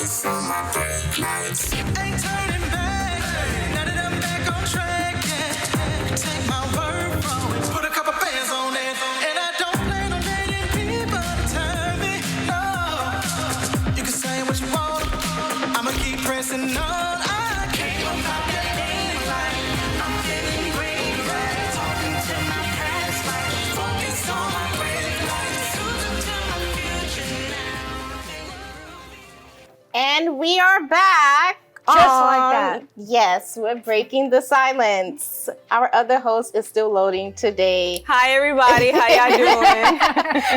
Focus on my brake lights. Ain't turning back. Now that I'm back on track, yeah. Take my word from it. Put a couple bands on it. And I don't plan on letting people turn me. No. You can say what you want. I'ma keep pressing on. I keep on getting light. I'm getting green light. Talking to my past life. Focus on my brake lights. Losing to my future now. And we are back. Just like that. Yes, we're breaking the silence. Our other host is still loading today. Hi, everybody. How y'all doing?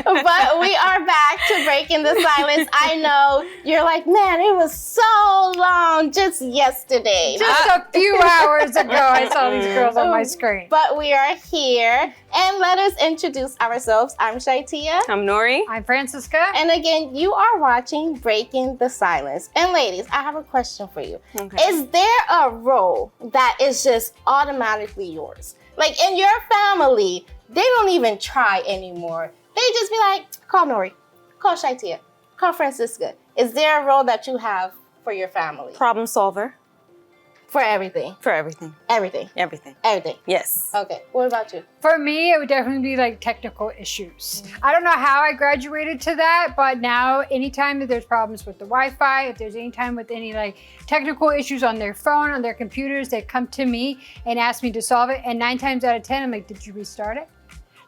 But we are back to breaking the silence. I know you're like, man, it was so long just yesterday. Just a few hours ago, I saw these girls on my screen. But we are here. And let us introduce ourselves. I'm ShyTia. I'm Nori. I'm Francisca. And again, you are watching Breaking the Silence. And ladies, I have a question for you. Okay. Is there a role that is just automatically yours? Like in your family, they don't even try anymore. They just be like, call Nori, call ShyTia, call Francisca. Is there a role that you have for your family? Problem solver. For everything? For everything. Everything? Everything. Everything. Yes. Okay, what about you? For me, it would definitely be like technical issues. I don't know how I graduated to that, but now anytime that there's problems with the Wi-Fi, if there's any time with any like technical issues on their phone, on their computers, they come to me and ask me to solve it. And 9 times out of 10, I'm like, did you restart it?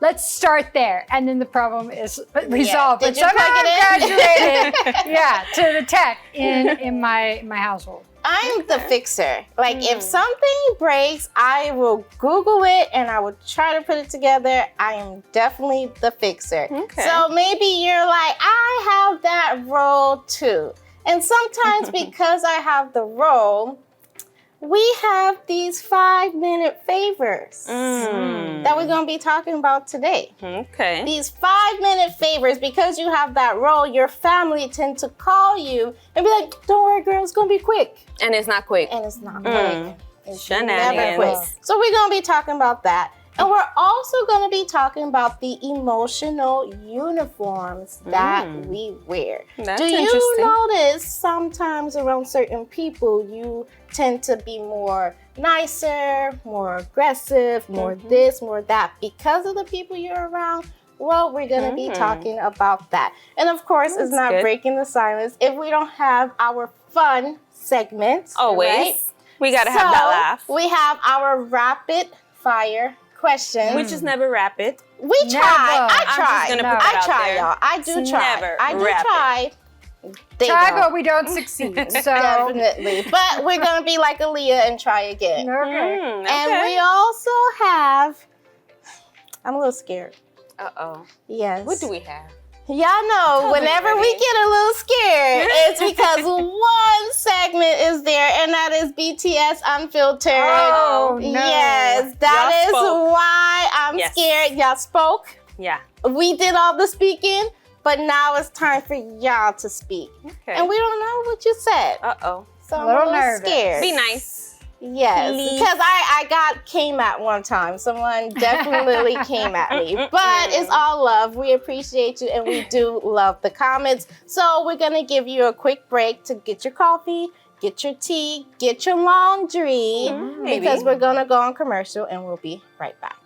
Let's start there. And then the problem is resolved. Did But you somehow plug I it graduated, yeah, to the tech in my household. I'm the fixer. Like if something breaks, I will Google it and I will try to put it together. I am definitely the fixer. Okay. So maybe you're like, I have that role too. And sometimes because I have the role, we have these 5-minute favors that we're going to be talking about today. Okay. These 5-minute favors, because you have that role, your family tend to call you and be like, don't worry, girl, it's going to be quick. And it's not quick. And it's not quick. It's never Shenanigans. quick. So we're going to be talking about that. And we're also going to be talking about the emotional uniforms that we wear. That's Do you interesting. notice sometimes around certain people, you tend to be more nicer, more aggressive, more this, more that, because of the people you're around? Well, we're going to be talking about that. And of course, it's not good. breaking the silence if we don't have our fun segment. Always. Right? We got to have that laugh. We have our rapid fire questions. Which is never rapid. We try. I try. I'm just gonna put that I out try, there. y'all. I do It's try. never I do rapid. try. They Try, don't. but we don't succeed. So Definitely. But we're going to be like Aaliyah and try again. okay. And we also have, I'm a little scared. Uh-oh. Yes. What do we have? Y'all know, Tell me, whenever we Brittany. get a little scared, it's because one segment is there, and that is BTS Unfiltered. Oh, no. Yes, that Y'all is spoke. why I'm Yes. scared. Y'all spoke. Yeah. We did all the speaking, but now it's time for y'all to speak. Okay. And we don't know what you said, Uh-oh. so I'm A little a little nervous. scared. Be nice. Yes, Please. because I came at one time. Someone definitely came at me. But it's all love. We appreciate you and we do love the comments. So we're going to give you a quick break to get your coffee, get your tea, get your laundry, because we're going to go on commercial and we'll be right back.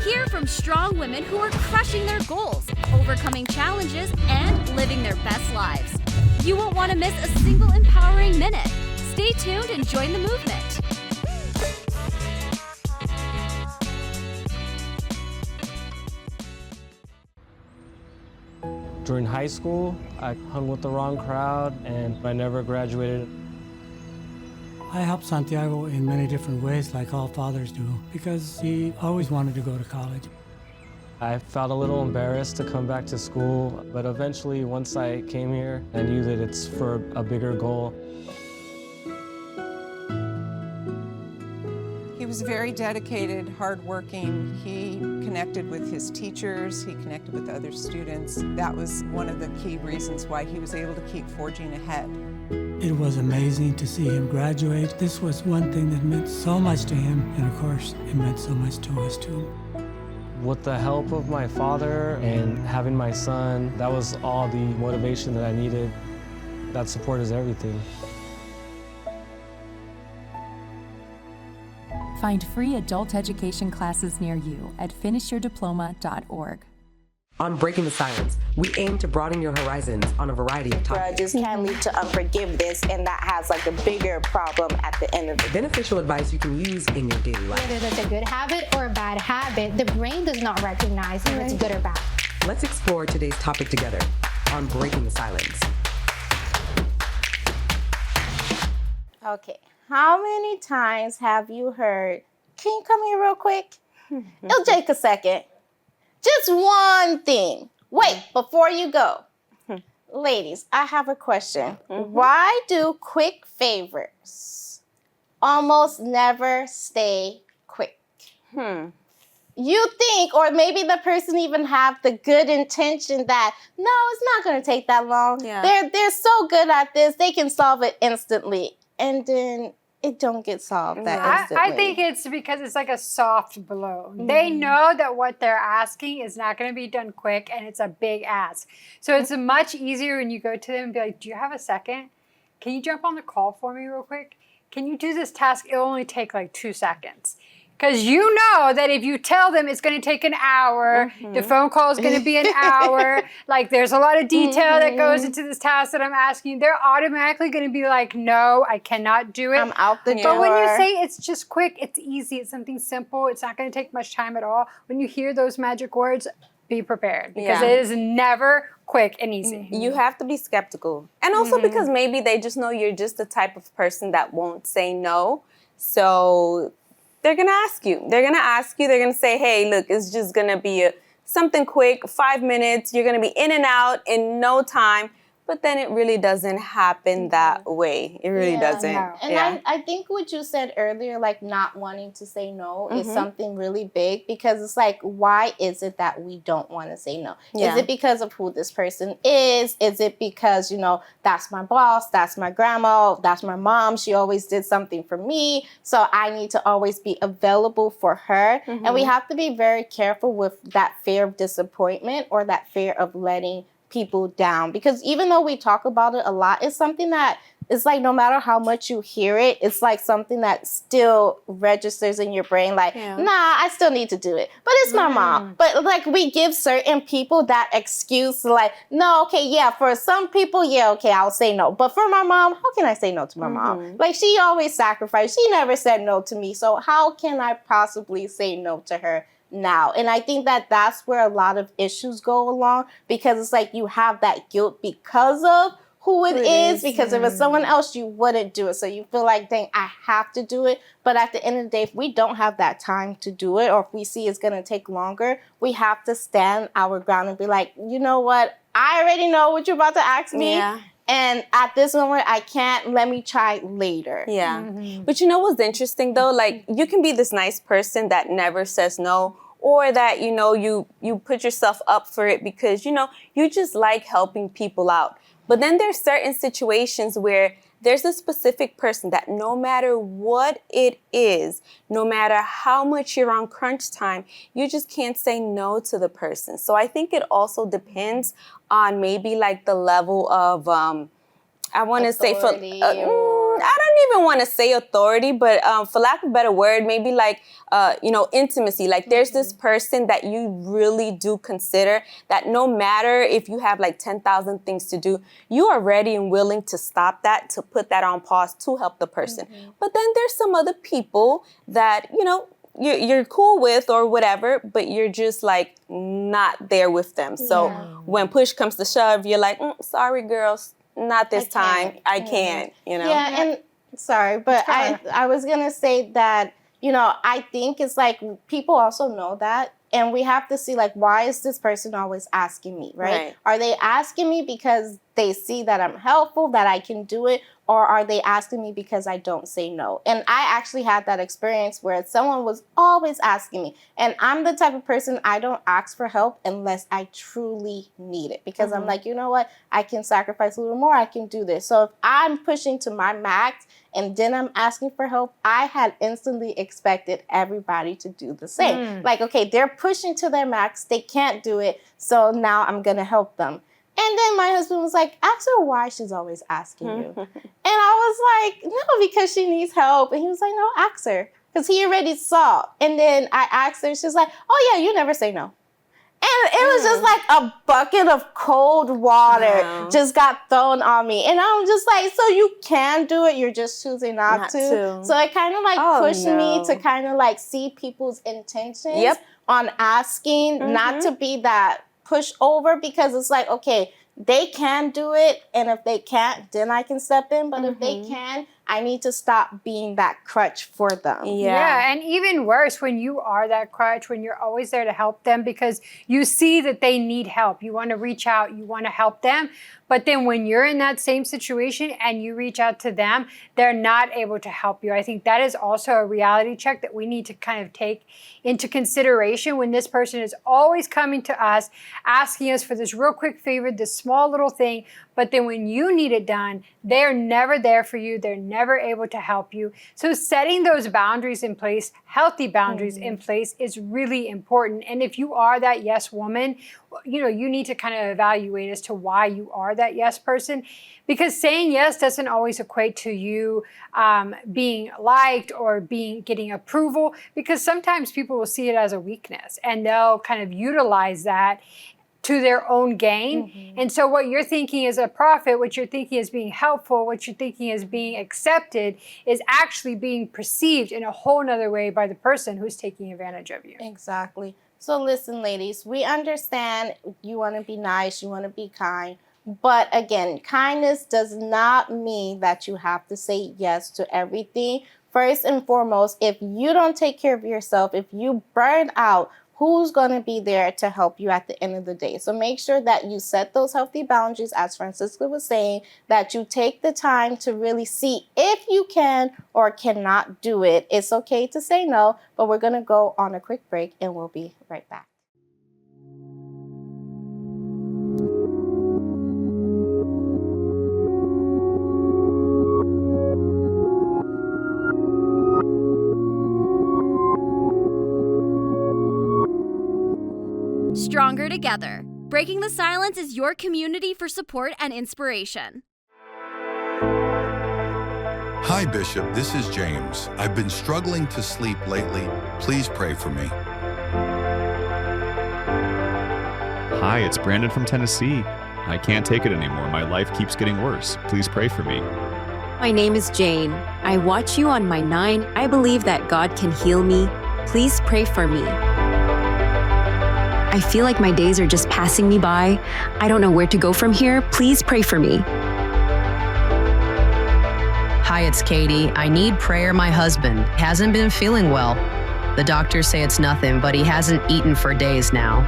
Hear from strong women who are crushing their goals, overcoming challenges, and living their best lives. You won't want to miss a single empowering minute. Stay tuned and join the movement. During high school, I hung with the wrong crowd and I never graduated. I helped Santiago in many different ways, like all fathers do, because he always wanted to go to college. I felt a little embarrassed to come back to school, but eventually, once I came here, I knew that it's for a bigger goal. He was very dedicated, hardworking. He connected with his teachers, he connected with other students. That was one of the key reasons why he was able to keep forging ahead. It was amazing to see him graduate. This was one thing that meant so much to him, and of course, it meant so much to us too. With the help of my father and having my son, that was all the motivation that I needed. That support is everything. Find free adult education classes near you at finishyourdiploma.org. On Breaking the Silence, we aim to broaden your horizons on a variety of topics. Grudges can lead to unforgiveness, and that has like a bigger problem at the end of it. Beneficial advice you can use in your daily life. Whether that's a good habit or a bad habit, the brain does not recognize if it's good or bad. Let's explore today's topic together on Breaking the Silence. Okay, how many times have you heard, can you come here real quick? It'll take a second. Just one thing. Wait, before you go. Ladies, I have a question. Why do quick favors almost never stay quick? You think, or maybe the person even have the good intention that, no, it's not going to take that long. Yeah. They're so good at this, they can solve it instantly. And then it don't get solved that instantly. I think it's because it's like a soft blow. They know that what they're asking is not going to be done quick, and it's a big ask. So it's much easier when you go to them and be like, do you have a second? Can you jump on the call for me real quick? Can you do this task? It'll only take like 2 seconds. Because you know that if you tell them it's going to take an hour, the phone call is going to be an hour, like there's a lot of detail that goes into this task that I'm asking, they're automatically going to be like, no, I cannot do it. I'm out the door. But when you say it's just quick, it's easy, it's something simple, it's not going to take much time at all, when you hear those magic words, be prepared. Because it is never quick and easy. You have to be skeptical. And also because maybe they just know you're just the type of person that won't say no. So they're going to ask you. They're going to ask you. They're going to say, hey, look, it's just going to be something quick, 5 minutes. You're going to be in and out in no time. But then it really doesn't happen that way. It really doesn't. No. And I think what you said earlier, like not wanting to say no, is something really big, because it's like, why is it that we don't want to say no? Yeah. Is it because of who this person is? Is it because, you know, that's my boss, that's my grandma, that's my mom, she always did something for me, so I need to always be available for her? And we have to be very careful with that fear of disappointment or that fear of letting people down, because even though we talk about it a lot, it's something that it's like no matter how much you hear it, it's like something that still registers in your brain like, nah, I still need to do it, but it's my mom. But like we give certain people that excuse like, no, okay, yeah, for some people, yeah, okay, I'll say no, but for my mom, how can I say no to my mom? Like she always sacrificed, she never said no to me, so how can I possibly say no to her now? And I think that that's where a lot of issues go along, because it's like you have that guilt because of who it is, because if it's someone else, you wouldn't do it. So you feel like, dang, I have to do it. But at the end of the day, if we don't have that time to do it, or if we see it's going to take longer, we have to stand our ground and be like, you know what? I already know what you're about to ask me. And at this moment, I can't. Let me try later. But you know what's interesting, though? Like, you can be this nice person that never says no, or that, you know, you put yourself up for it because, you know, you just like helping people out. But then there's certain situations where there's a specific person that no matter what it is, no matter how much you're on crunch time, you just can't say no to the person. So I think it also depends on maybe like the level of, I want to say, for, I don't even want to say authority, but for lack of a better word, maybe like, you know, intimacy. Like there's this person that you really do consider that no matter if you have like 10,000 things to do, you are ready and willing to stop that, to put that on pause to help the person. But then there's some other people that, you know, you're cool with or whatever, but you're just like not there with them. So when push comes to shove, you're like, sorry, girls. Not this time. I can't, you know? Yeah, and sorry, but I was going to say that, you know, I think it's like people also know that. And we have to see, like, why is this person always asking me, right? Are they asking me because they see that I'm helpful, that I can do it, or are they asking me because I don't say no? And I actually had that experience where someone was always asking me. And I'm the type of person, I don't ask for help unless I truly need it. Because I'm like, you know what? I can sacrifice a little more. I can do this. So if I'm pushing to my max and then I'm asking for help, I had instantly expected everybody to do the same. Like, okay, they're pushing to their max. They can't do it. So now I'm going to help them. And then my husband was like, ask her why she's always asking you. And I was like, no, because she needs help. And he was like, no, ask her. Because he already saw. And then I asked her, she's like, oh yeah, you never say no. And it was just like a bucket of cold water just got thrown on me. And I'm just like, so you can do it, you're just choosing not to. So it kind of like pushed me to kind of like see people's intentions on asking, not to be that push over, because it's like, okay, they can do it, and if they can't, then I can step in. But if they can, I need to stop being that crutch for them. Yeah, and even worse, when you are that crutch, when you're always there to help them because you see that they need help. You want to reach out, you want to help them. But then when you're in that same situation and you reach out to them, they're not able to help you. I think that is also a reality check that we need to kind of take into consideration when this person is always coming to us, asking us for this real quick favor, this small little thing. But then when you need it done, they're never there for you. They're never able to help you. So setting those boundaries in place, healthy boundaries in place, is really important. And if you are that yes woman, you know, you need to kind of evaluate as to why you are that yes person, because saying yes doesn't always equate to you being liked or getting approval, because sometimes people will see it as a weakness and they'll kind of utilize that to their own gain. And so what you're thinking is a profit, what you're thinking is being helpful, what you're thinking is being accepted, is actually being perceived in a whole nother way by the person who's taking advantage of you. Exactly. So listen, ladies, we understand you want to be nice, you want to be kind. But again, kindness does not mean that you have to say yes to everything. First and foremost, if you don't take care of yourself, if you burn out, who's going to be there to help you at the end of the day? So make sure that you set those healthy boundaries, as Francisca was saying, that you take the time to really see if you can or cannot do it. It's okay to say no, but we're going to go on a quick break and we'll be right back. Stronger together. Breaking the Silence is your community for support and inspiration. Hi, Bishop. This is James. I've been struggling to sleep lately. Please pray for me. Hi, it's Brandon from Tennessee. I can't take it anymore. My life keeps getting worse. Please pray for me. My name is Jane. I watch you on my 9. I believe that God can heal me. Please pray for me. I feel like my days are just passing me by. I don't know where to go from here. Please pray for me. Hi, it's Katie. I need prayer. My husband hasn't been feeling well. The doctors say it's nothing, but he hasn't eaten for days now.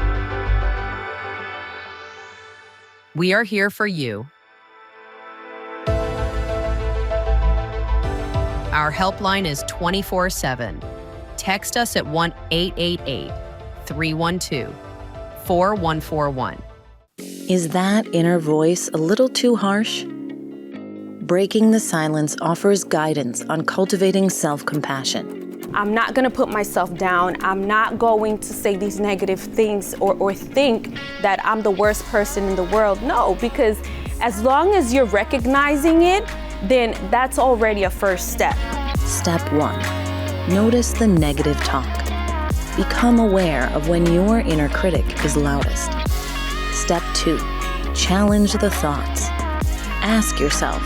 We are here for you. Our helpline is 24/7. Text us at 1-888-312-4141. Is that inner voice a little too harsh? Breaking the Silence offers guidance on cultivating self-compassion. I'm not going to put myself down. I'm not going to say these negative things or think that I'm the worst person in the world. No, because as long as you're recognizing it, then that's already a first step. Step 1. Notice the negative talk. Become aware of when your inner critic is loudest. Step 2. Challenge the thoughts. Ask yourself,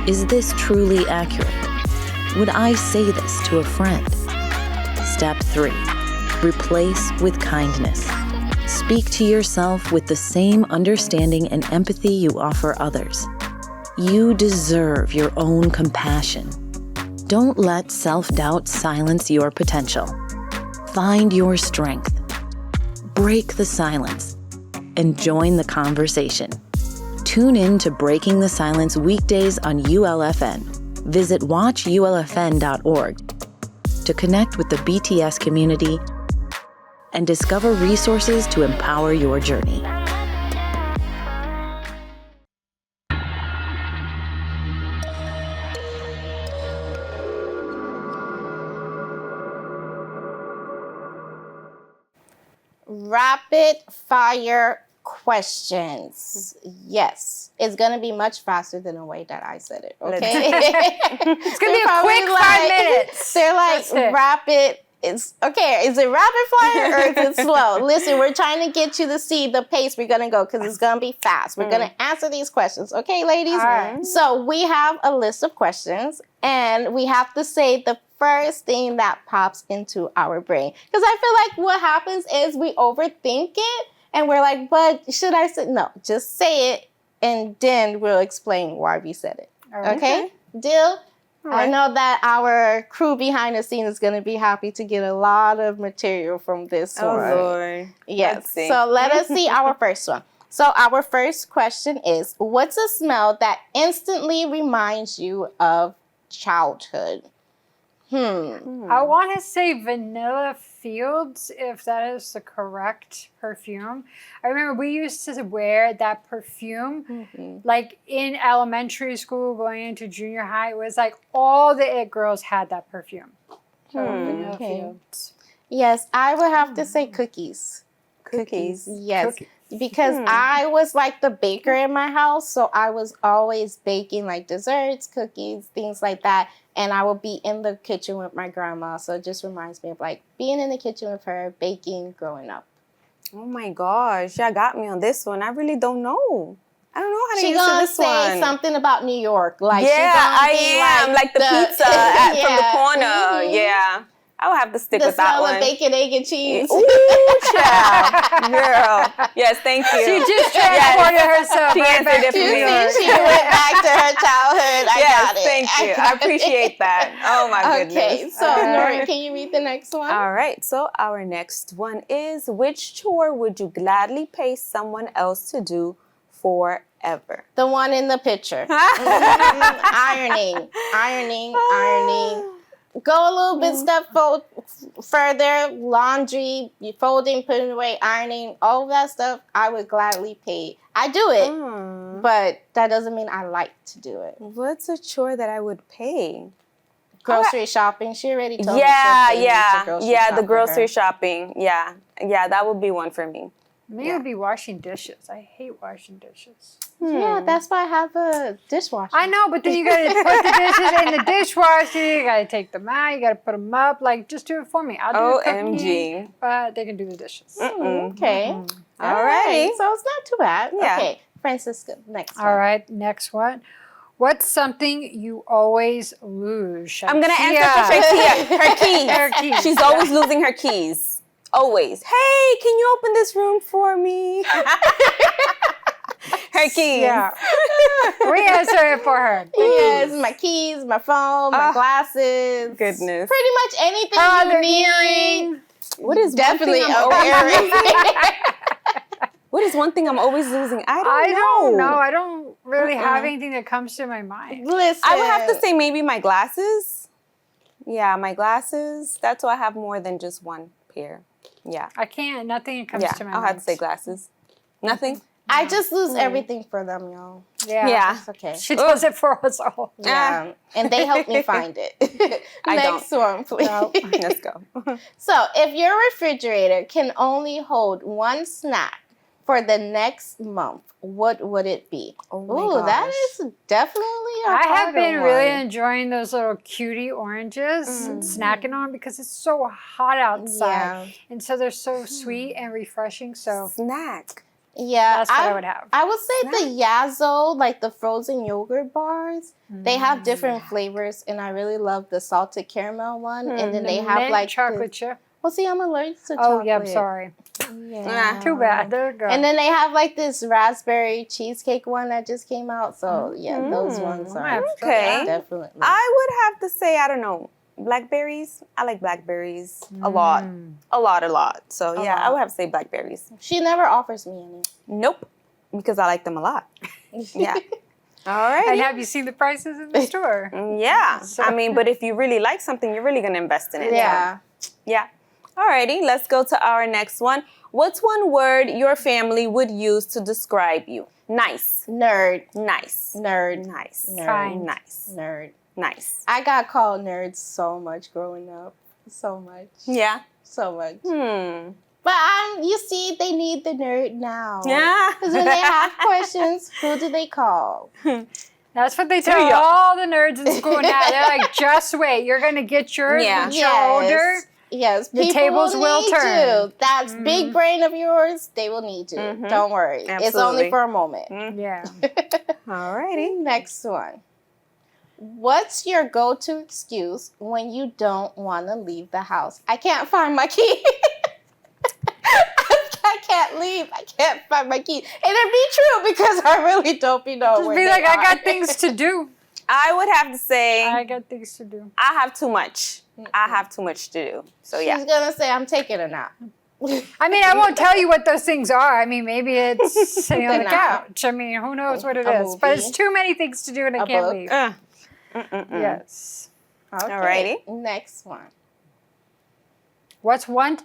is this truly accurate? Would I say this to a friend? Step 3. Replace with kindness. Speak to yourself with the same understanding and empathy you offer others. You deserve your own compassion. Don't let self-doubt silence your potential. Find your strength. Break the silence and join the conversation. Tune in to Breaking the Silence weekdays on ULFN. Visit watchulfn.org to connect with the BTS community and discover resources to empower your journey. Rapid fire questions. Yes, it's gonna be much faster than the way that I said it. Okay, It's gonna be a quick 5 minutes. They're like rapid. It's okay. Is it rapid fire or is it slow? Listen, we're trying to get you to see the pace we're gonna go because it's gonna be fast. We're gonna answer these questions, okay, ladies? All right. So we have a list of questions, and we have to say the first thing that pops into our brain. Because I feel like what happens is we overthink it, and we're like, "But should I say no? Just say it, and then we'll explain why we said it." Okay? Deal? I know that our crew behind the scenes is going to be happy to get a lot of material from this one. Oh, Lord. Yes. So let us see our first one. So our first question is, what's a smell that instantly reminds you of childhood? I want to say Vanilla Fields, if that is the correct perfume. I remember we used to wear that perfume like in elementary school, going into junior high. It was like all the it girls had that perfume. So Vanilla Fields. Yes, I would have to say cookies. Cookies. Yes. Because I was like the baker in my house, so I was always baking like desserts, cookies, things like that. And I would be in the kitchen with my grandma. So it just reminds me of like being in the kitchen with her, baking, growing up. Oh my gosh, y'all got me on this one. I really don't know. I don't know how to She answer gonna this say one. something about New York. Like yeah, she gonna I be am. Like the pizza from the corner. Yeah. I would have to stick the with that smell one. of bacon, egg, and cheese. Ooh, child. Girl. Yes, thank you. She just transported herself. She right answered back it to for New me. York. She went back to her childhood. I got it. Thank you. I appreciate that. Oh my goodness. Okay, so Nori, can you read the next one? All right, so our next one is, which chore would you gladly pay someone else to do forever? The one in the picture. Ironing. Go a little bit step further. Laundry, folding, putting away, ironing, all of that stuff, I would gladly pay. I do it, but that doesn't mean I like to do it. What's a chore that I would pay? Grocery shopping. She already told me. The grocery shopping. Yeah, that would be one for me. Me would be washing dishes. I hate washing dishes. Yeah, that's why I have a dishwasher. I know, but then you gotta put the dishes in the dishwasher. You gotta take them out. You gotta put them up. Like, just do it for me. I'll do the cooking, but they can do the dishes. Okay. All right. So it's not too bad. Yeah. Okay, Francisca, next one. All right, next one. What's something you always lose? I'm gonna answer for ShyTia. Her keys. Her keys. She's always losing her keys. Always. Hey, can you open this room for me? Her keys. Yeah. We answer it for her. Yes, my keys, my phone, my glasses. Goodness. Pretty much anything you need. What is Definitely one an thing I'm earring. What is one thing I'm always losing? I don't don't know. I don't really have anything that comes to my mind. Listen. I would have to say maybe my glasses. Yeah, my glasses. That's why I have more than just one pair. Yeah. I can't. Nothing comes to my mind. I'll have to say glasses. Nothing? I just lose everything for them, y'all. Yeah. It's okay. She does it for us all. Yeah. And they help me find it. Next one, please. Let's go. So, if your refrigerator can only hold one snack for the next month, what would it be? Oh my that gosh. is definitely a I have harder been really one. enjoying those little cutie oranges and snacking on because it's so hot outside. And so they're so sweet and refreshing. So snack. Yeah, that's what I would have. I would say the Yazzo, like the frozen yogurt bars. They have different flavors, and I really love the salted caramel one. And then they have mint like chocolate chip. Well, see, I'm allergic to chocolate. Oh, yeah, I'm sorry. Yeah. Too bad. There you go. And then they have like this raspberry cheesecake one that just came out. So yeah, those ones are Okay. definitely. I would have to say, I don't know, blackberries. I like blackberries a lot. A lot. So yeah, I would have to say blackberries. She never offers me any. Nope. Because I like them a lot. Yeah. All right. And have you seen the prices in the store? Yeah. So- I mean, but if you really like something, you're really going to invest in it. Yeah. So, yeah. Alrighty, let's go to our next one. What's one word your family would use to describe you? Nice. Nerd. Nice. Nerd. Nice. Nerd. Kind. Nice. Nerd. Nice. I got called nerd so much growing up. So much. Yeah. So much. Hmm. But you see, they need the nerd now. Yeah. Because when they have questions, who do they call? That's what they tell all the nerds in school now. They're like, just wait. You're going to get yours when you're older. Yes, The people tables will need turn. you. That big brain of yours, they will need you. Don't worry. It's Absolutely. only for a moment. Yeah. Alrighty. Next one. What's your go-to excuse when you don't want to leave the house? I can't find my key. I can't leave. I can't find my key. And it'd be true because I really don't know Just where be they like, are. I got things to do. I would have to say I got things to do. I have too much. I have too much to do. So yeah. She's gonna say I'm taking a nap. I mean, I won't tell you what those things are. I mean, maybe it's sitting on the The couch. I mean, who knows what it A is. But it's movie. too many things to do and I A can't book. leave. Yes. Okay. Alrighty. Next one. What's one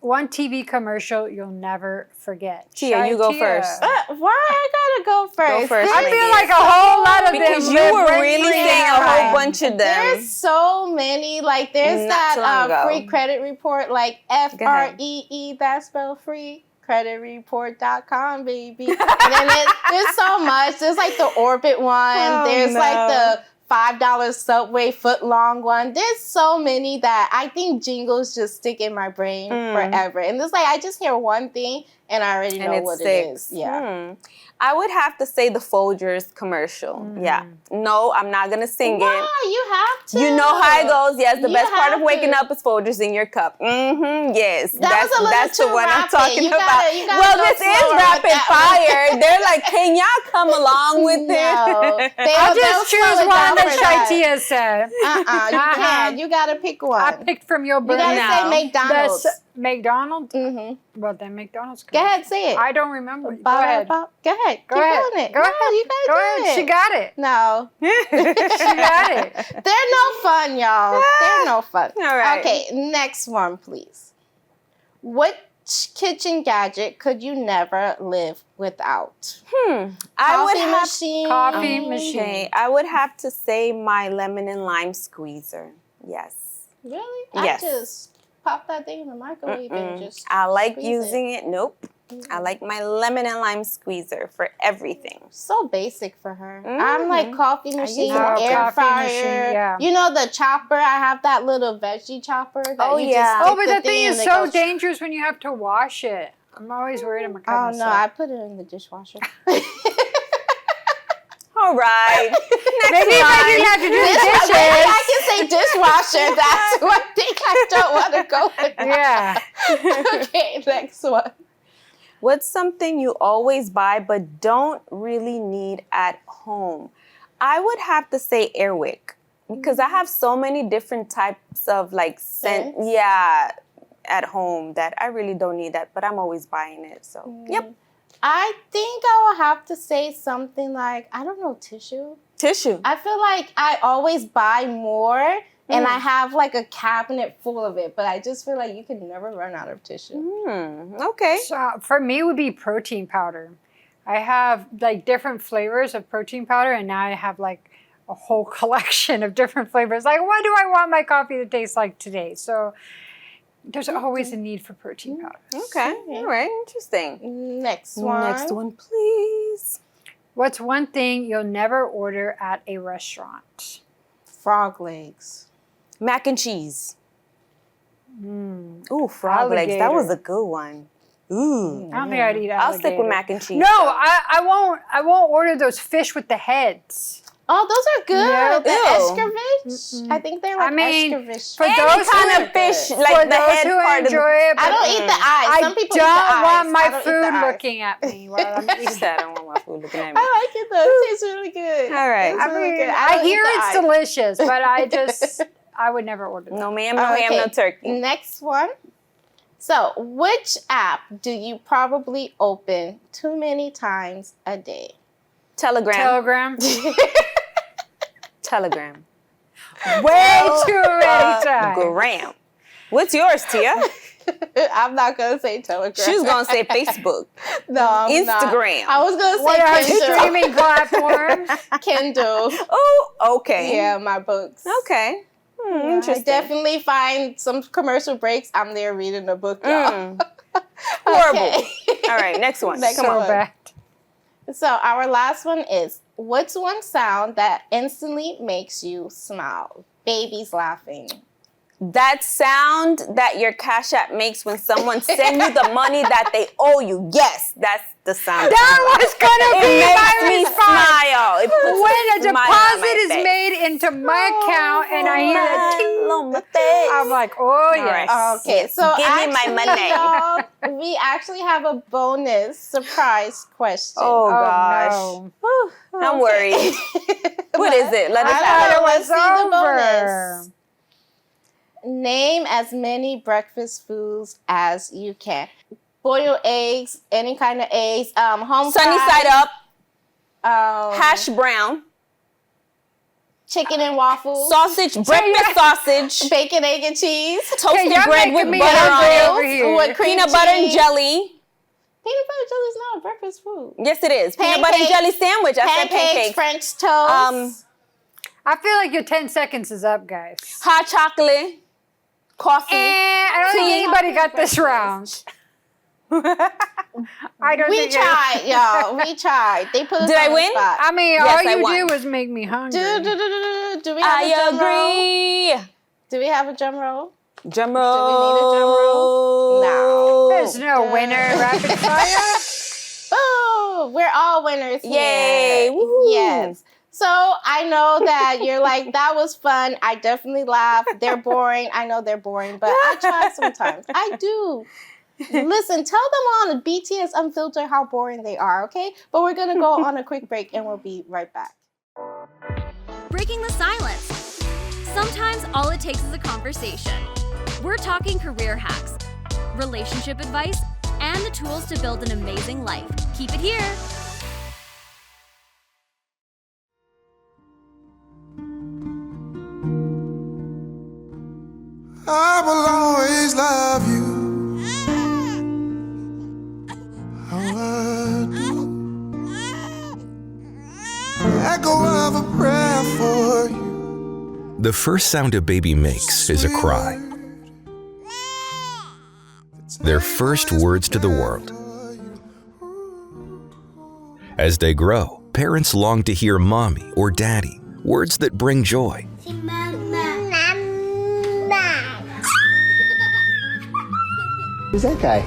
TV commercial you'll never forget? Tia, you go ShyTia. first. Why I gotta go first? Go first, I ladies. feel like a whole lot of Because them. you live were rent really free saying a in whole mine. bunch of them. There's so many. Like there's Not too long that ago. free credit report, like FREE, that spell free. Creditreport.com, baby. And then there's so much. There's like the Orbit one. Oh, there's no. like the $5 Subway foot long one. There's so many that I think jingles just stick in my brain forever. And it's like I just hear one thing and I already know it what sticks. it is. Yeah. I would have to say the Folgers commercial. Yeah. No, I'm not gonna sing it. You have to. You know how it goes. Yes, the You best part have of waking to. up is Folgers in your cup. Yes, That was a little that's the too one I'm rapid. talking You about. gotta- you gotta Well, go this is slower with rapid that one. fire. They're like, can y'all come along with No. it? I'll They'll just slow choose it one down that for that. ShyTia said. You can't. You gotta pick one. I picked from your You brain. gotta say McDonald's. McDonald's? Mm-hmm. Well, then McDonald's. Go ahead, say it. I don't remember. Go Go ahead. Go ahead. Go Keep ahead. doing it. Go No, ahead. you gotta Go do ahead. it. She got it. No. She got it. They're no fun, y'all. They're no fun. All right. Okay, next one, please. Which kitchen gadget could you never live without? I would Coffee have machine. Coffee Mm. machine. Okay, I would have to say my lemon and lime squeezer. Yes. Really? Yes. I just pop that thing in the microwave and just I like squeeze using it. Nope. I like my lemon and lime squeezer for everything. So basic for her. I'm like coffee machine, use it. air Coffee fryer. machine, yeah. You know the chopper? I have that little veggie chopper. That Oh, you yeah. Just Oh, but stick the thing and is it so goes- dangerous when you have to wash it. I'm always worried I'm going to cut Oh no, myself. I put it in the dishwasher. All right. Maybe if I didn't have to do the dishes. Maybe I can say dishwasher. That's one thing I don't want to go with. Yeah. Okay, next one. What's something you always buy but don't really need at home? I would have to say Airwick because I have so many different types of like scent, Scents? at home that I really don't need that, but I'm always buying it. So, yep. I think I will have to say something like, I don't know, tissue. Tissue. I feel like I always buy more and I have like a cabinet full of it, but I just feel like you can never run out of tissue. Okay. So for me, it would be protein powder. I have like different flavors of protein powder, and now I have like a whole collection of different flavors. Like, what do I want my coffee to taste like today? So there's always a need for protein powder. Okay. All right. Interesting. Next one. Next one, please. What's one thing you'll never order at a restaurant? Frog legs. Mac and cheese. Ooh, frog legs. That was a good one. Ooh. I don't think I'd eat alligator. I'll stick with mac and cheese. No, I won't order those fish with the heads. Oh, those are good. Yeah. The Ew. escovitch. I think they're like I mean, escovitch. for Any those kind who- of fish, for like the those head who part enjoy of the... it, I don't eat the eyes. Some people eat the don't eyes. want I my don't eat the food eyes. looking at me while I'm eating. She said, I don't want my food looking at me. I like it though. It tastes really good. All right. It's I really mean, good. I don't hear eat the it's eyes. delicious, but I would never order that. No ma'am, no ham, no turkey. Next one. So, which app do you probably open too many times a day? Telegram. Telegram. Way too many times. Gram. What's yours, Tia? I'm not gonna say Telegram. She was gonna say Facebook. No, I'm Instagram. not. I was gonna say What are Kindle. streaming platforms? Kindle. Oh, okay. Yeah, my books. Okay. I Interesting. definitely find some commercial breaks. I'm there reading a book, y'all. Horrible. Okay. All right, next one. Next Come on. one. Bad. So our last one is, what's one sound that instantly makes you smile? Babies laughing. That sound that your Cash App makes when someone sends you the money that they owe you. Yes, that's the sound. That was gonna be It my makes me response. smile. It puts When a smile on my deposit is face. made into my account and I hear a ting, on my face. I'm like, oh All yes. right. Okay, so Give me my money. y'all, we actually have a bonus surprise question. Oh gosh. no. I'm worried. What is it? Let us I have thought it. it was Let's see the over. bonus. Name as many breakfast foods as you can. Boiled eggs, any kind of eggs, home Sunny fried, side up, hash hash brown, chicken and waffles, sausage, breakfast sausage, bacon, egg, and cheese, toasted y'all bread making with me butter on hungry it, over here. with cream peanut butter and cheese. jelly. Peanut butter jelly is not a breakfast food. Yes, it is. Peanut butter and Pancakes, jelly sandwich. I said pancakes. French toast. I feel like your 10 seconds is up, guys. Hot chocolate, coffee. I don't think anybody got this round. I don't we think tried, y'all. We tried. They put us Did on I the win? spot. I mean, Yes, all I you won. did was make me hungry. Do we have a I drum roll? agree. Do we have a drum roll? Drum Do we need a drum roll? roll. No. There's no winner. Rapid fire. Oh, we're all winners here. Yay. Woo-hoo. Yes. So I know that you're like, that was fun. I definitely laughed. They're boring. I know they're boring, but I try sometimes. I do. Listen, tell them on BTS Unfiltered how boring they are, okay? But we're going to go on a quick break and we'll be right back. Breaking the silence. Sometimes all it takes is a conversation. We're talking career hacks, relationship advice, and the tools to build an amazing life. Keep it here. I will always love you. I do. Echo of a prayer for you. The first sound a baby makes is a cry. Their first words to the world. As they grow, parents long to hear mommy or daddy, words that bring joy. Who's that guy?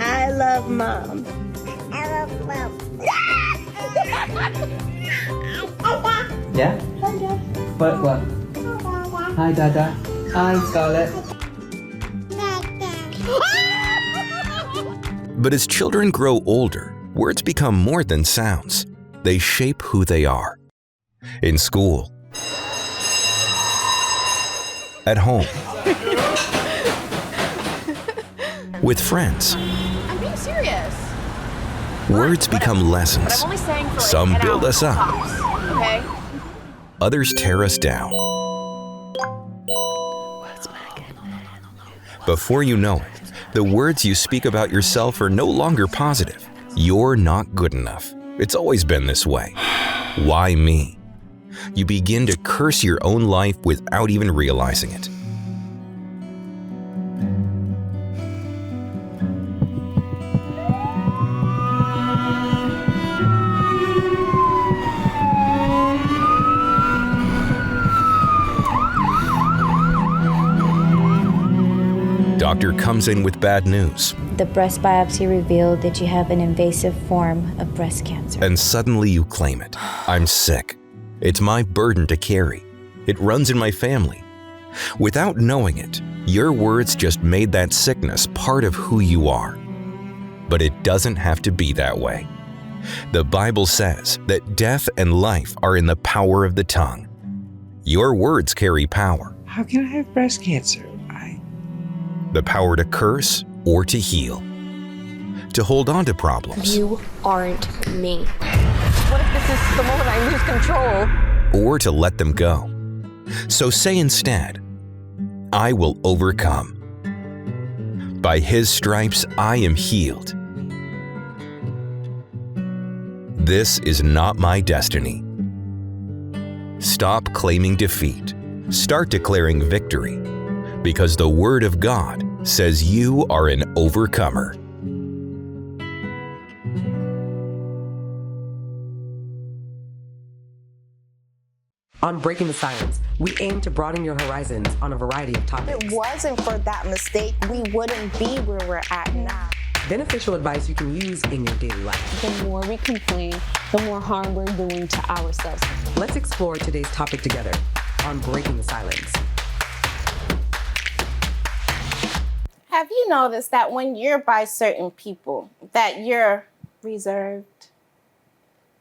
I love mom. I love mom. Yeah? What? Hi, Dada. Hi, Scarlett. But as children grow older, words become more than sounds. They shape who they are. In school, at home, with friends, I'm being serious. words become But lessons. I'm only saying for like Some an build hour us up, tops, okay? others tear us down. Before you know it, the words you speak about yourself are no longer positive. You're not good enough. It's always been this way. Why me? You begin to curse your own life without even realizing it. Doctor comes in with bad news, The breast biopsy revealed that you have an invasive form of breast cancer. and suddenly you claim it. I'm sick. It's my burden to carry. It runs in my family. Without knowing it, your words just made that sickness part of who you are. But it doesn't have to be that way. The Bible says that death and life are in the power of the tongue. Your words carry power. How can I have breast cancer? The power to curse or to heal. to hold on to problems, You aren't me. What if this is the moment I lose control? or to let them go. So say instead, I will overcome. By His stripes I am healed. This is not my destiny. Stop claiming defeat. Start declaring victory, because the Word of God says you are an overcomer. On Breaking the Silence, we aim to broaden your horizons on a variety of topics. If it wasn't for that mistake, we wouldn't be where we're at now. Beneficial advice you can use in your daily life. The more we complain, the more harm we're doing to ourselves. Let's explore today's topic together on Breaking the Silence. Have you noticed that when you're by certain people, that you're reserved,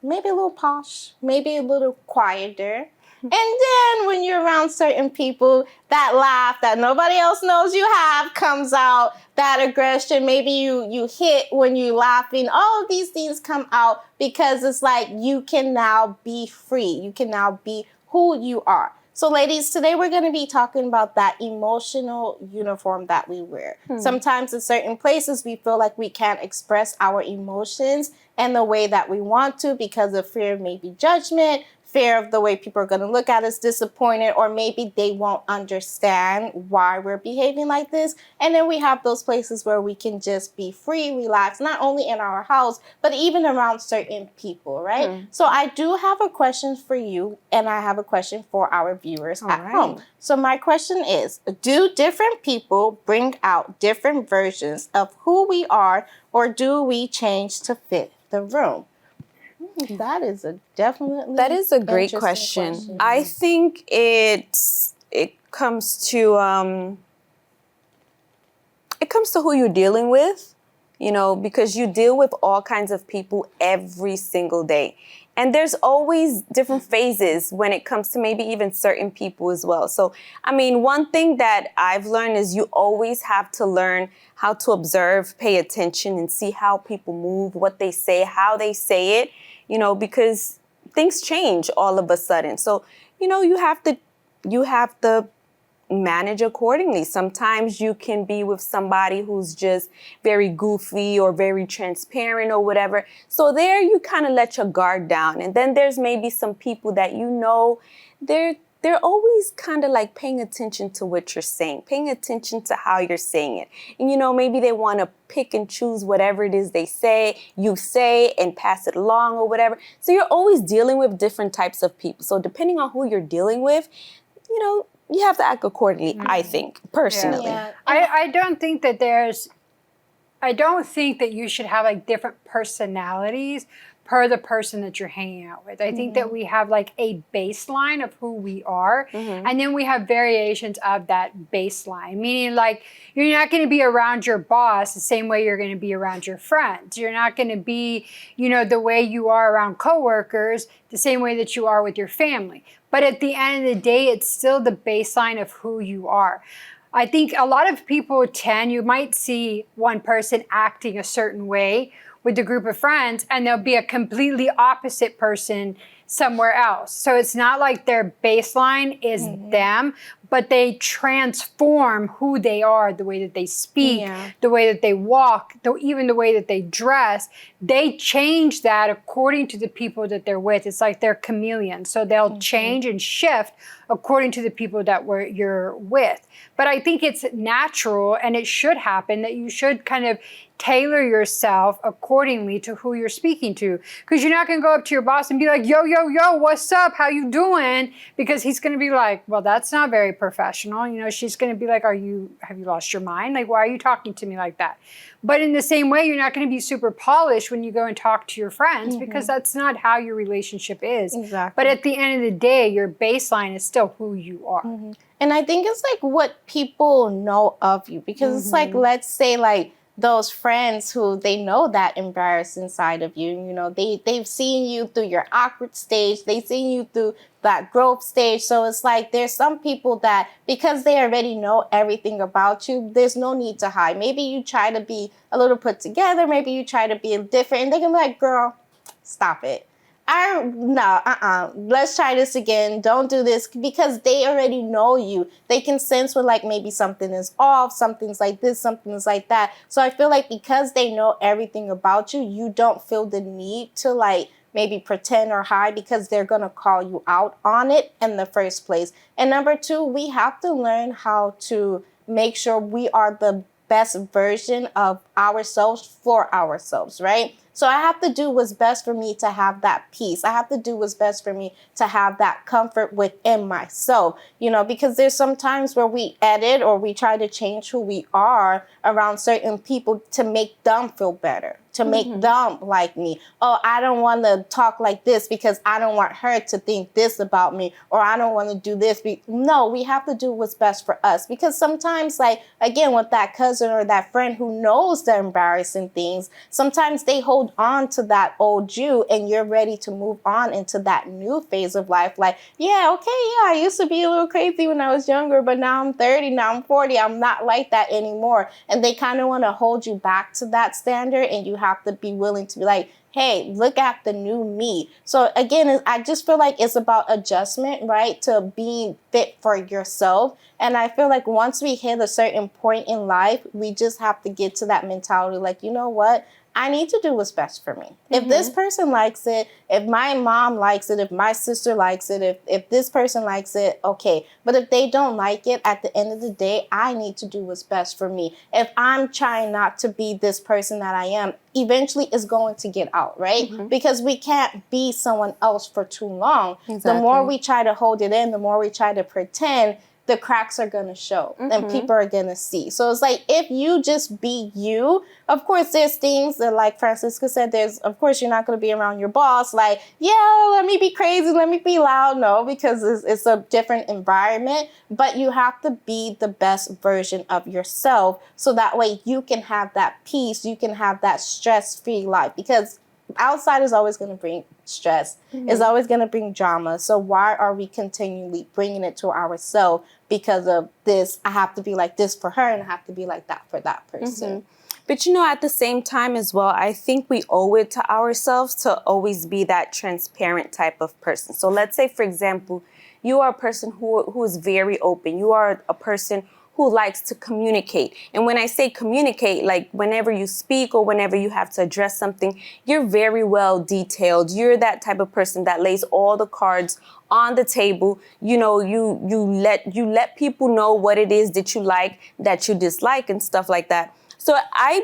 maybe a little posh, maybe a little quieter? And then when you're around certain people, that laugh that nobody else knows you have comes out, that aggression, maybe you hit when you're laughing. All of these things come out because it's like you can now be free. You can now be who you are. So ladies, today we're going to be talking about that emotional uniform that we wear. Sometimes in certain places we feel like we can't express our emotions in the way that we want to because of fear of maybe judgment, fear of the way people are going to look at us disappointed, or maybe they won't understand why we're behaving like this. And then we have those places where we can just be free, relax, not only in our house, but even around certain people, right? So I do have a question for you, and I have a question for our viewers at home. So my question is, do different people bring out different versions of who we are, or do we change to fit the room? That is a great question. I think it comes to who you're dealing with, you know, because you deal with all kinds of people every single day. And there's always different phases when it comes to maybe even certain people as well. So, I mean, one thing that I've learned is you always have to learn how to observe, pay attention, and see how people move, what they say, how they say it, you know, because things change all of a sudden. So, you know, you have to manage accordingly. Sometimes you can be with somebody who's just very goofy or very transparent or whatever. So there you kind of let your guard down. And then there's maybe some people that you know, they're always kind of like paying attention to what you're saying, paying attention to how you're saying it. And, you know, maybe they want to pick and choose whatever it is you say and pass it along or whatever. So you're always dealing with different types of people. So depending on who you're dealing with, you know, you have to act accordingly, I think, personally. Yeah. I don't think that you should have like different personalities per the person that you're hanging out with. I think that we have like a baseline of who we are, and then we have variations of that baseline, meaning like you're not going to be around your boss the same way you're going to be around your friends. You're not going to be, you know, the way you are around coworkers the same way that you are with your family. But at the end of the day, it's still the baseline of who you are. I think a lot of people you might see one person acting a certain way with a group of friends, and there'll be a completely opposite person somewhere else. So it's not like their baseline is them, but they transform who they are, the way that they speak, the way that they walk, even the way that they dress. They change that according to the people that they're with. It's like they're chameleons. So they'll change and shift according to the people that you're with. But I think it's natural, and it should happen, that you should kind of tailor yourself accordingly to who you're speaking to. Because you're not going to go up to your boss and be like, yo, what's up? How you doing? Because he's going to be like, well, that's not very professional. You know, she's going to be like, have you lost your mind? Like, why are you talking to me like that? But in the same way, you're not going to be super polished when you go and talk to your friends, because that's not how your relationship is. Exactly. But at the end of the day, your baseline is still who you are. And I think it's like what people know of you, because it's like, let's say like those friends who they know that embarrassing side of you. You know, they've seen you through your awkward stage. They've seen you through that growth stage. So it's like there's some people that because they already know everything about you, there's no need to hide. Maybe you try to be a little put together. Maybe you try to be different. And they can be like, girl, stop it. Let's try this again. Don't do this, because they already know you. They can sense when like maybe something is off, something's like this, something's like that. So I feel like because they know everything about you, you don't feel the need to like maybe pretend or hide, because they're going to call you out on it in the first place. And number two, we have to learn how to make sure we are the best version of ourselves for ourselves, right? So I have to do what's best for me to have that peace. I have to do what's best for me to have that comfort within myself, you know, because there's some times where we edit or we try to change who we are around certain people to make them feel better, to make them like me. Oh, I don't want to talk like this because I don't want her to think this about me, or I don't want to do this. No, we have to do what's best for us, because sometimes, like, again, with that cousin or that friend who knows the embarrassing things, sometimes they hold on to that old you, and you're ready to move on into that new phase of life. Like, yeah, okay, yeah, I used to be a little crazy when I was younger, but now I'm 30, now I'm 40, I'm not like that anymore. And they kind of want to hold you back to that standard, and you have to be willing to be like, hey, look at the new me. So again, I just feel like it's about adjustment, right? To being fit for yourself. And I feel like once we hit a certain point in life, we just have to get to that mentality, like, you know what? I need to do what's best for me. If this person likes it, if my mom likes it, if my sister likes it, if this person likes it, okay. But if they don't like it, at the end of the day, I need to do what's best for me. If I'm trying not to be this person that I am, eventually it's going to get out, right? Because we can't be someone else for too long. Exactly. The more we try to hold it in, the more we try to pretend, the cracks are going to show and people are going to see. So it's like, if you just be you, of course, there's things that, like Francisca said, of course, you're not going to be around your boss. Like, yeah, let me be crazy. Let me be loud. No, because it's a different environment, but you have to be the best version of yourself. So that way you can have that peace. You can have that stress-free life, because outside is always going to bring stress. It's always going to bring drama. So why are we continually bringing it to ourselves because of this? I have to be like this for her, and I have to be like that for that person. But you know, at the same time as well, I think we owe it to ourselves to always be that transparent type of person. So let's say, for example, you are a person who is very open. You are a person who likes to communicate. And when I say communicate, like whenever you speak or whenever you have to address something, you're very well detailed. You're that type of person that lays all the cards on the table. You know, you let people know what it is that you like, that you dislike, and stuff like that. So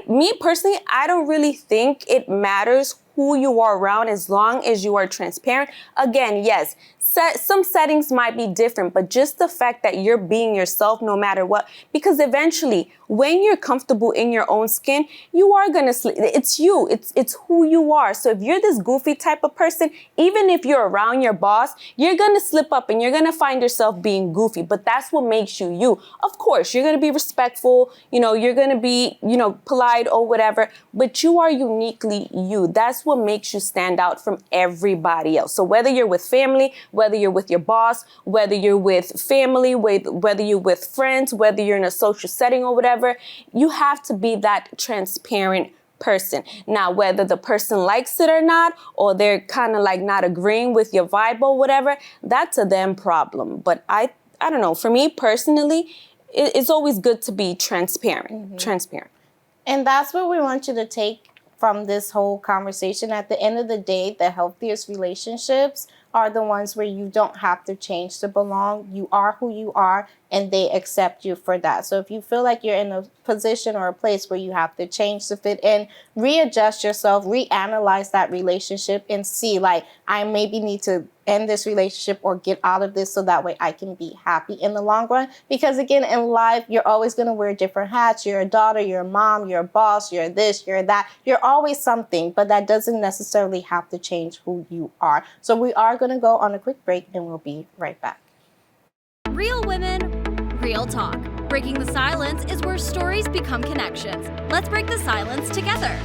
me personally, I don't really think it matters who you are around as long as you are transparent. Again, yes, some settings might be different, but just the fact that you're being yourself no matter what, because eventually when you're comfortable in your own skin, you are going to sleep. It's you. It's who you are. So if you're this goofy type of person, even if you're around your boss, you're going to slip up and you're going to find yourself being goofy. But that's what makes you you. Of course, you're going to be respectful. You know, you're going to be, polite or whatever, but you are uniquely you. That's what makes you stand out from everybody else. So whether you're with family, whether you're with your boss, whether you're with family, whether you're with friends, whether you're in a social setting or whatever, you have to be that transparent person. Now, whether the person likes it or not, or they're kind of like not agreeing with your vibe or whatever, that's a them problem. But I don't know, for me personally, it's always good to be transparent. Transparent. And that's what we want you to take from this whole conversation. At the end of the day, the healthiest relationships are the ones where you don't have to change to belong. You are who you are, and they accept you for that. So if you feel like you're in a position or a place where you have to change to fit in, readjust yourself, reanalyze that relationship, and see, like, I maybe need to end this relationship or get out of this so that way I can be happy in the long run. Because again, in life, you're always going to wear different hats. You're a daughter, you're a mom, you're a boss, you're this, you're that. You're always something, but that doesn't necessarily have to change who you are. So we are going to go on a quick break, and we'll be right back. Real women, real talk. Breaking the silence is where stories become connections. Let's break the silence together.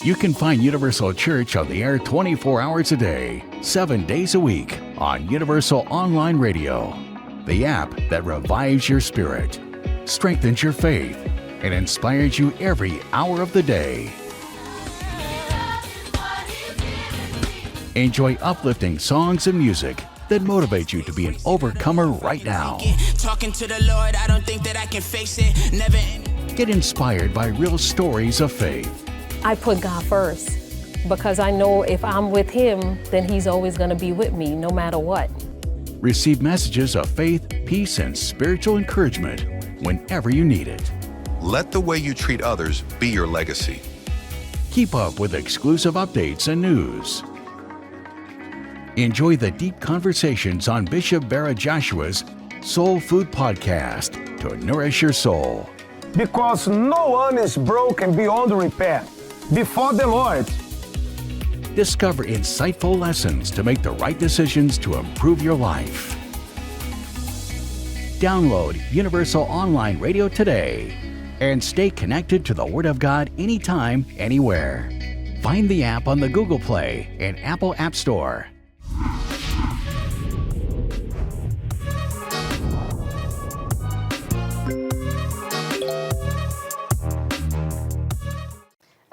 You can find Universal Church on the air 24 hours a day, 7 days a week on Universal Online Radio, the app that revives your spirit, strengthens your faith, and inspires you every hour of the day. Enjoy uplifting songs and music that motivate you to be an overcomer right now. Talking to the Lord, I don't think that I can face it. Never. Get inspired by real stories of faith. I put God first because I know if I'm with Him, then He's always going to be with me no matter what. Receive messages of faith, peace, and spiritual encouragement whenever you need it. Let the way you treat others be your legacy. Keep up with exclusive updates and news. Enjoy the deep conversations on Bishop Barra Joshua's Soul Food Podcast to nourish your soul. Because no one is broken beyond repair. Before the Lord. Discover insightful lessons to make the right decisions to improve your life. Download Universal Online Radio today and stay connected to the Word of God anytime, anywhere. Find the app on the Google Play and Apple App Store.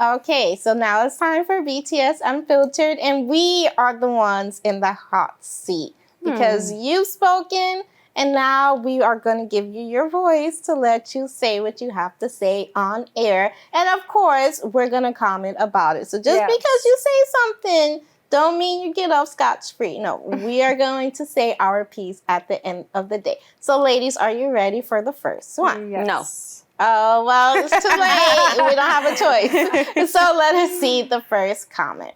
Okay, so now it's time for BTS Unfiltered, and we are the ones in the hot seat because you've spoken, and now we are going to give you your voice to let you say what you have to say on air. And of course, we're going to comment about it. So just because you say something, don't mean you get off scotch-free. No, we are going to say our piece at the end of the day. So ladies, are you ready for the first one? Yes. No. Oh, well, it's too late. We don't have a choice. So let us see the first comment.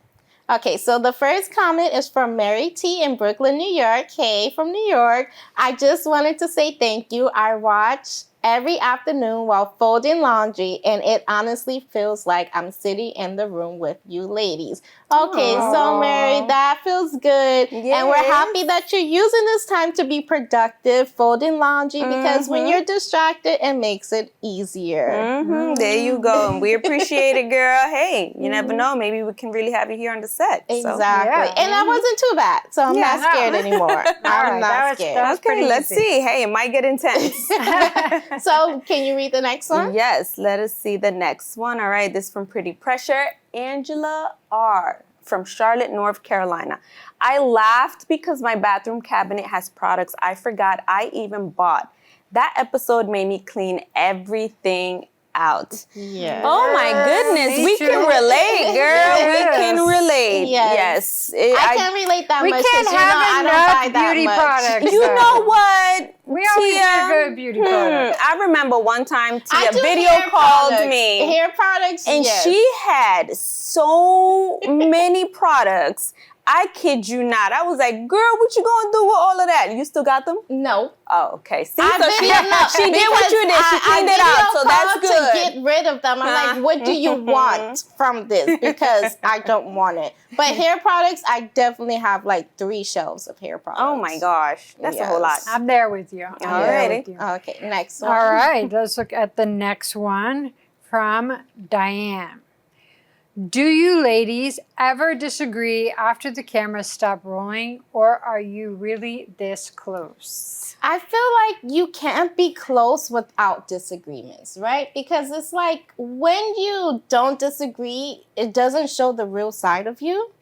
Okay, so the first comment is from Mary T. in Brooklyn, New York. Hey, from New York. I just wanted to say thank you. I watch every afternoon while folding laundry, and it honestly feels like I'm sitting in the room with you ladies. Okay, so Mary, that feels good. Yes. And we're happy that you're using this time to be productive, folding laundry, because when you're distracted, it makes it easier. There you go. And we appreciate it, girl. Hey, you never know. Maybe we can really have you here on the set. Exactly. And that wasn't too bad. So I'm not scared anymore. I'm not scared. Okay, let's see. Hey, it might get intense. So can you read the next one? Yes, let us see the next one. All right, this is from Pretty Pressure. Angela R. from Charlotte, North Carolina. I laughed because my bathroom cabinet has products I forgot I even bought. That episode made me clean everything out. Yeah. Oh my goodness, we can relate, girl. We can relate. Yes. I can't relate that we much. We can't have enough beauty products. You know what? We always need good beauty products. I remember one time Tia video called me. Hair products, and she had so many products. I kid you not. I was like, girl, what you gonna do with all of that? You still got them? No. Oh, okay. See, she did what you did. She cleaned it out, so that's good. To get rid of them. I'm like, what do you want from this? Because I don't want it. But hair products, I definitely have like 3 shelves of hair products. Oh my gosh. That's a whole lot. I'm there with you. Okay, next one. All right, let's look at the next one from Diane. Do you ladies ever disagree after the cameras stop rolling, or are you really this close? I feel like you can't be close without disagreements, right? Because it's like when you don't disagree, it doesn't show the real side of you.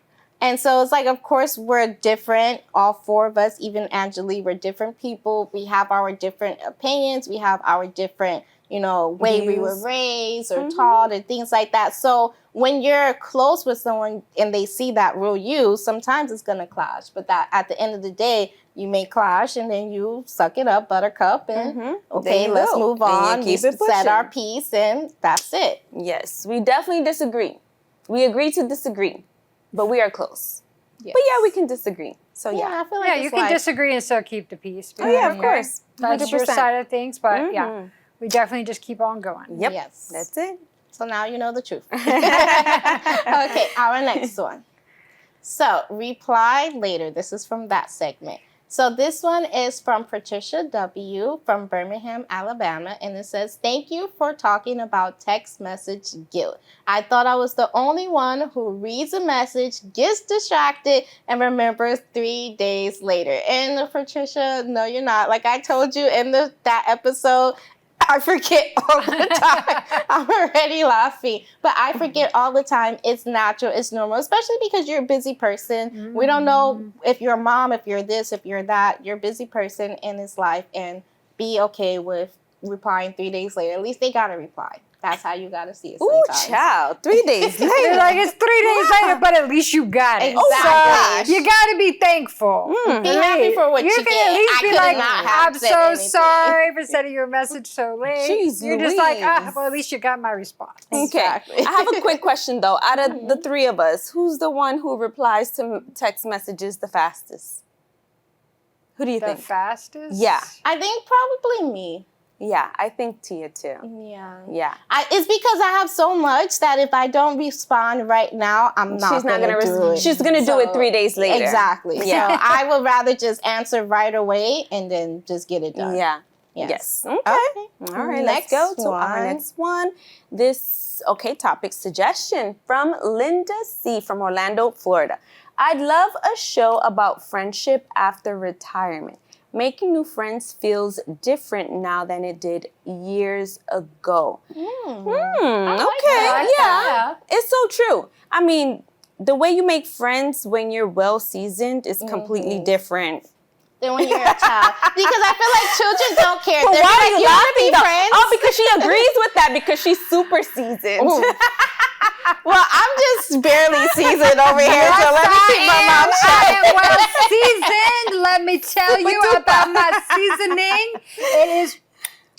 And so it's like, of course, we're different. All 4 of us, even Angelique, we're different people. We have our different opinions. We have our different way we were raised or taught and things like that. So when you're close with someone and they see that real you, sometimes it's going to clash. But that at the end of the day, you may clash and then you suck it up, buttercup, and okay, let's move on. We set our peace and that's it. Yes, we definitely disagree. We agree to disagree, but we are close. Yes. But yeah, we can disagree. So I feel like you can disagree and still keep the peace. Oh yeah, of course. That's your side of things, but yeah, we definitely just keep on going. Yep. Yes. That's it. So now you know the truth. Okay, our next one. So, reply later. This is from that segment. So this one is from Patricia W. from Birmingham, Alabama, and it says, "Thank you for talking about text message guilt. I thought I was the only one who reads a message, gets distracted, and remembers 3 days later." And Patricia, no, you're not. Like I told you in that episode, I forget all the time. I'm already laughing. But I forget all the time. It's natural. It's normal, especially because you're a busy person. We don't know if you're a mom, if you're this, if you're that. You're a busy person in this life, and be okay with replying 3 days later. At least they got to reply. That's how you got to see it sometimes. Ooh, child. 3 days later. You're like, it's 3 days later, but at least you got it. Exactly. So you got to be thankful. Be happy for what you can get. at least I be could like, not have I'm said so anything. sorry for sending you a message so late. Jeez You're just like, Louise. well, at least you got my response. Okay. Exactly. I have a quick question though. Out of the three of us, who's the one who replies to text messages the fastest? Who do you think? The fastest? Yeah. I think probably me. Yeah, I think Tia too. Yeah. Yeah. It's because I have so much that if I don't respond right now, I'm not going to do it. She's going to do it 3 days later. Exactly. Yeah. So I would rather just answer right away and then just get it done. Yeah. Yes. Okay. All right, let's go to our next one. Topic suggestion from Linda C. from Orlando, Florida. "I'd love a show about friendship after retirement. Making new friends feels different now than it did years ago." It's so true. I mean, the way you make friends when you're well seasoned is completely different than when you're a child. Because I feel like children don't care. But They're why like, are you you wanna laughing be though? friends? Oh, because she agrees with that because she's super seasoned. Well, I'm just barely seasoned over here, so let me keep my mouth shut. I am well seasoned. Let me tell you about my seasoning. It is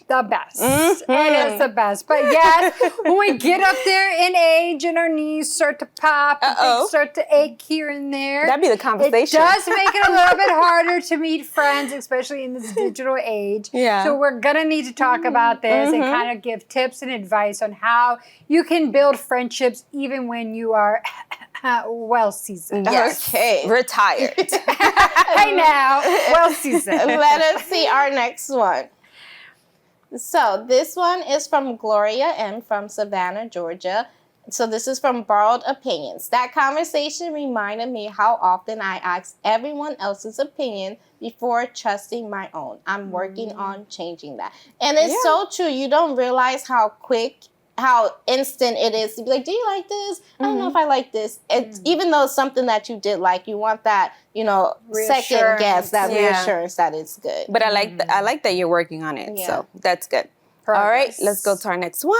the best. It is the best. But yes, when we get up there in age and our knees start to pop, and things start to ache here and there. That'd be the conversation. It does make it a little bit harder to meet friends, especially in this digital age. Yeah. So we're going to need to talk about this and kind of give tips and advice on how you can build friendships even when you are well seasoned. Yes. Okay. Retired. Hey now, well seasoned. Let us see our next one. So this one is from Gloria M. from Savannah, Georgia. So this is from Borrowed Opinions. "That conversation reminded me how often I ask everyone else's opinion before trusting my own. I'm working on changing that." And it's so true. You don't realize how instant it is to be like, "Do you like this? I don't know if I like this." It's, even though it's something that you did like, you want that, second guess, that reassurance that it's good. But I like that you're working on it. So that's good. All right, let's go to our next one.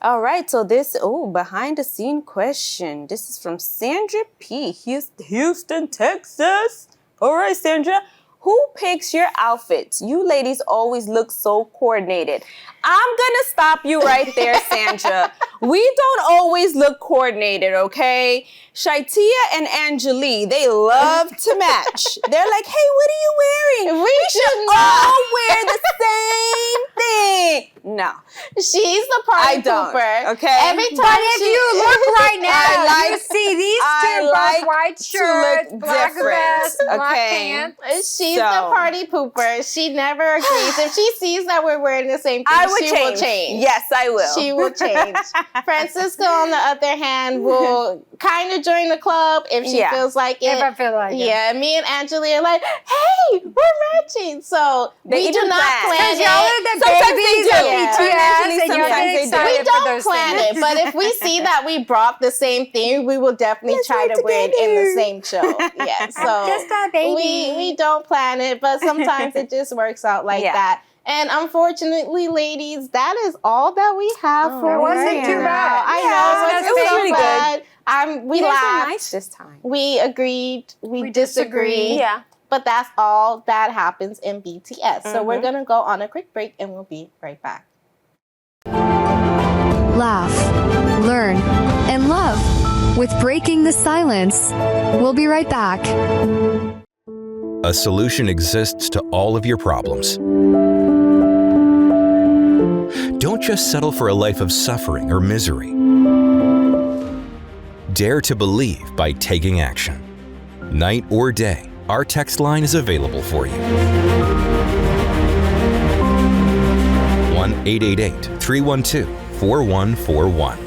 All right, so behind the scene question. This is from Sandra P. Houston, Texas. All right, Sandra. "Who picks your outfits? You ladies always look so coordinated." I'm gonna stop you right there, Sandra. We don't always look coordinated, okay? ShyTia and Angelique, they love to match. They're like, "Hey, what are you wearing? We should all wear the same thing." No. She's the party pooper. Okay? Every time But if you look right now, you see these two, both white shirts, black vest, black pants. She's the party pooper. She never agrees. If she sees that we're wearing the same thing, she will change. Yes, I will. She will change. Francisca, on the other hand, will kind of join the club if she feels like it. If I feel like it. Yeah, me and Angela are like, "Hey, we're matching." So we do not plan it. Y'all are the babies of BTS, and y'all get excited we don't for those plan things. it, but if we see that we brought the same thing, we will definitely try to wear it in the same show. Yeah, so just a baby. we don't plan it, but sometimes it just works out like that. And unfortunately, ladies, that is all that we have for it wasn't right too now. bad. I Yeah, know, it was so pretty bad. We You guys were laughed. nice this time. We agreed. We disagreed. Yeah. But that's all that happens in BTS. So we're Mhm. going to go on a quick break and we'll be right back. Laugh, learn, and love with Breaking the Silence. We'll be right back. A solution exists to all of your problems. Don't just settle for a life of suffering or misery. Dare to believe by taking action. Night or day, our text line is available for you. 1-888-312-4141.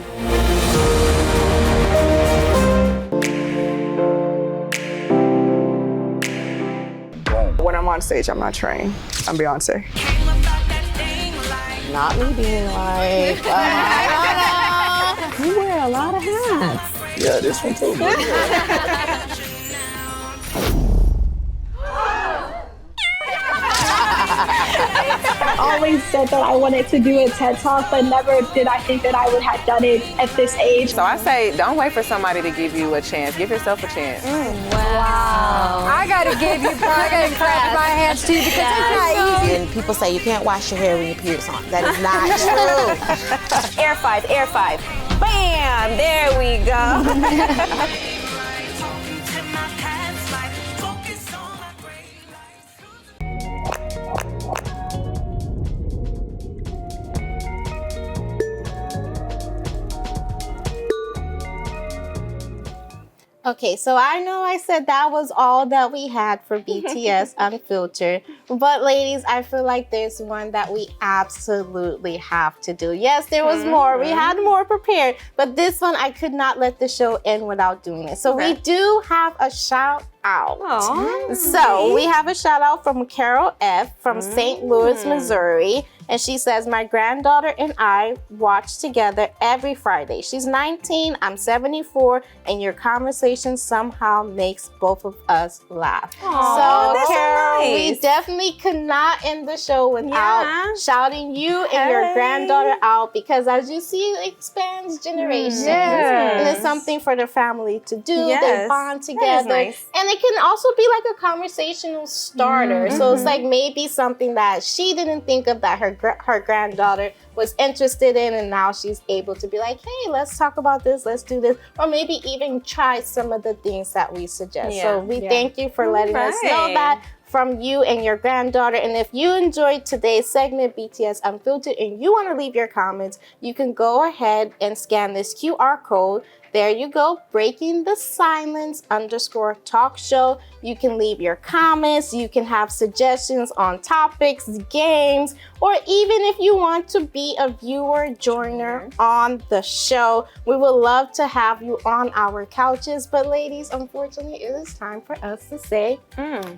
When I'm on stage, I'm not trained. I'm Beyonce. Not me being like, You wear a lot of hats. Yeah, this one too. Always said that I wanted to do a TED Talk, but never did I think that I would have done it at this age. So I say, don't wait for somebody to give you a chance. Give yourself a chance. Wow. I gotta clap my hands too because it's not easy. And people say you can't wash your hair when your period's on. That is not true. Air five. Bam! There we go. Okay, so I know I said that was all that we had for BTS Unfiltered, but ladies, I feel like there's one that we absolutely have to do. Yes, there was more. We had more prepared, but this one I could not let the show end without doing it. So we do have a shout out. Aww, so we have a shout out from Carol F. from St. Louis, Missouri. And she says, my granddaughter and I watch together every Friday. She's 19, I'm 74, and your conversation somehow makes both of us laugh. Aww, so, Carol, nice. we definitely could not end the show without shouting you and your granddaughter out, because as you see, it expands generations. And it's something for the family to do. They bond together. Nice. And it can also be like a conversational starter. So it's like maybe something that she didn't think of that her granddaughter was interested in, and now she's able to be like, hey, let's talk about this, let's do this, or maybe even try some of the things that we suggest. So we thank you for letting us know that from you and your granddaughter. And if you enjoyed today's segment, BTS Unfiltered, and you want to leave your comments, you can go ahead and scan this QR code. There you go, Breaking the Silence _talk show. You can leave your comments, you can have suggestions on topics, games, or even if you want to be a viewer joiner on the show. We would love to have you on our couches. But ladies, unfortunately, it is time for us to say bye.